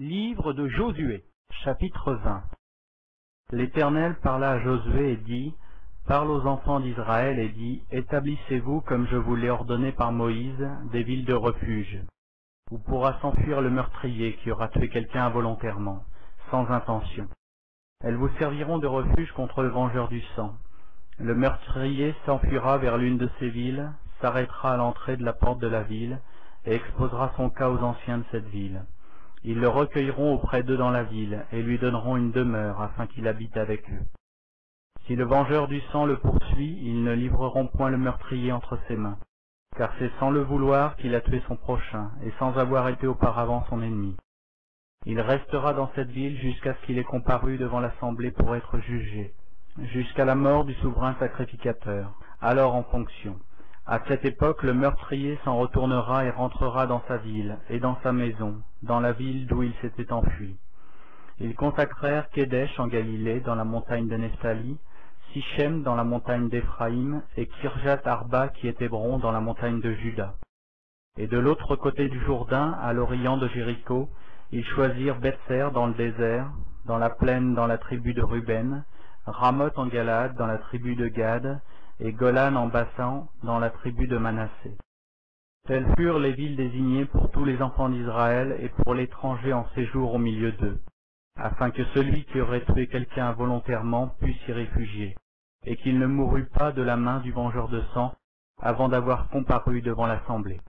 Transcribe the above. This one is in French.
Livre de Josué, chapitre 20. L'Éternel parla à Josué et dit, « Parle aux enfants d'Israël et dis, établissez-vous, comme je vous l'ai ordonné par Moïse, des villes de refuge, où pourra s'enfuir le meurtrier qui aura tué quelqu'un involontairement, sans intention. Elles vous serviront de refuge contre le vengeur du sang. Le meurtrier s'enfuira vers l'une de ces villes, s'arrêtera à l'entrée de la porte de la ville, et exposera son cas aux anciens de cette ville. Ils le recueilleront auprès d'eux dans la ville, et lui donneront une demeure, afin qu'il habite avec eux. Si le vengeur du sang le poursuit, ils ne livreront point le meurtrier entre ses mains, car c'est sans le vouloir qu'il a tué son prochain, et sans avoir été auparavant son ennemi. Il restera dans cette ville jusqu'à ce qu'il ait comparu devant l'assemblée pour être jugé, jusqu'à la mort du souverain sacrificateur, alors en fonction. À cette époque, le meurtrier s'en retournera et rentrera dans sa ville et dans sa maison, dans la ville d'où il s'était enfui. Ils consacrèrent Kédesh en Galilée, dans la montagne de Nephtali, Sichem dans la montagne d'Éphraïm, et Kirjat Arba qui est Hébron dans la montagne de Juda. Et de l'autre côté du Jourdain, à l'orient de Jéricho, ils choisirent Bethser dans le désert, dans la plaine dans la tribu de Ruben, Ramoth en Galade dans la tribu de Gad, et Golan en Basan dans la tribu de Manassé. Telles furent les villes désignées pour tous les enfants d'Israël et pour l'étranger en séjour au milieu d'eux, afin que celui qui aurait tué quelqu'un involontairement puisse s'y réfugier, et qu'il ne mourût pas de la main du vengeur de sang avant d'avoir comparu devant l'assemblée.